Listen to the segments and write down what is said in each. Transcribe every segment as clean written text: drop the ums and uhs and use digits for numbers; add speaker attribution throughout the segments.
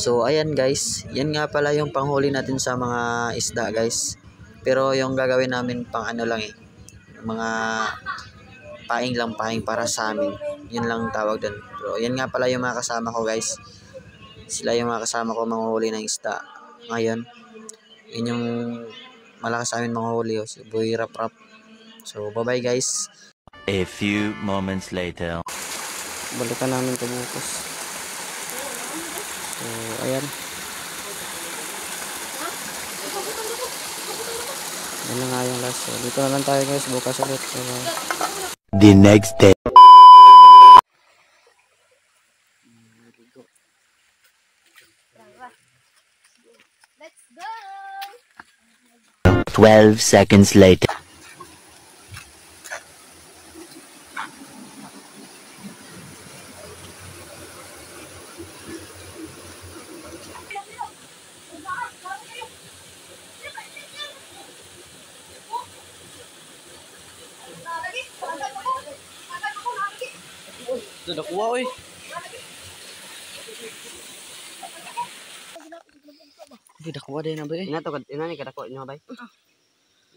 Speaker 1: So ayan guys, yan nga pala yung panghuli natin sa mga isda guys. Pero yung gagawin namin pang ano lang mga paing para sa amin. Yun lang tawag doon. Pero yan nga pala yung mga kasama ko guys. Sila yung mga kasama ko manghuli ng isda. Ngayon, yun yung malakas sa amin manghuli. Si Boy Rap Rap. So bye bye guys.
Speaker 2: A few moments later.
Speaker 1: Balikan namin ito bukas. So ayan. Yan na nga yung last. So, dito na lang tayo guys. Bukas ulit. So,
Speaker 2: the next day.
Speaker 3: Let's go!
Speaker 2: 12 seconds later.
Speaker 1: ito nakuha oy. Hindi nakuha din na ba eh.
Speaker 4: Ina to ina ni kadako inyo bay.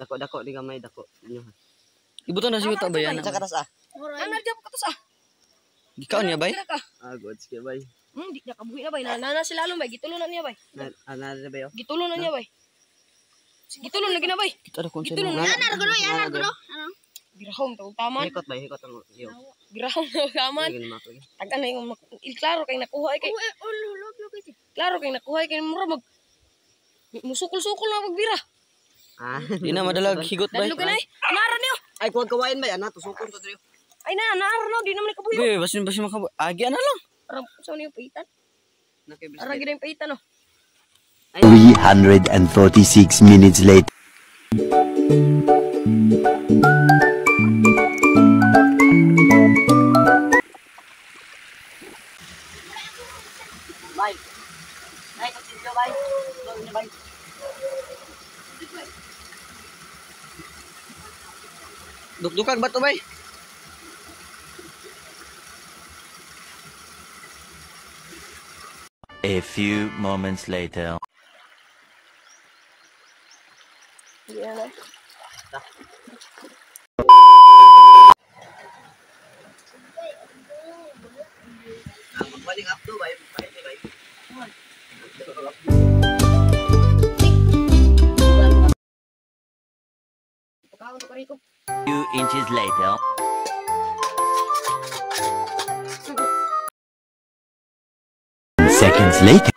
Speaker 4: Dako di gamay dako inyo.
Speaker 1: Ibuton na siya ta ba yan?
Speaker 4: Sa katas ah.
Speaker 3: Ano diyan ka to sa?
Speaker 1: Gikaw niya bay?
Speaker 4: Ah good sige bay.
Speaker 3: Di na kabuhi na bay. Nana sila long bay. Gitulo na niya bay.
Speaker 4: Ana na bay.
Speaker 3: Gitulo na niya bay. Gitulo lagi na bay.
Speaker 1: Kita ada konsen.
Speaker 3: Gitulo na. Ana gulo. Birahom to taman.
Speaker 4: Hikot bay hikot ang iyo.
Speaker 3: Birahom to taman. Tagan na yung klaro kay nakuha kay. Klaro kay nakuha kay mura mag musukol-sukol na magbira.
Speaker 4: Ah.
Speaker 1: Di na madalag higot bay.
Speaker 3: Dalo kanay. Anaran niyo.
Speaker 4: Ay kuwag kawain bay ana tusukon to diri.
Speaker 3: Ay na anaran no di naman kabuhi.
Speaker 1: Be, basin makabu. Agi ana lang.
Speaker 3: Aram sa niyo paitan.
Speaker 4: Nakibis.
Speaker 3: Ara gid yung paitan no.
Speaker 2: 346 minutes later.
Speaker 4: Bay. Nay continue bay. Bay.
Speaker 1: Dukdukag ba to bay?
Speaker 2: A few moments later.
Speaker 3: Yeah.
Speaker 4: Balik up to bay. Bay.
Speaker 2: Few inches later. Seconds later.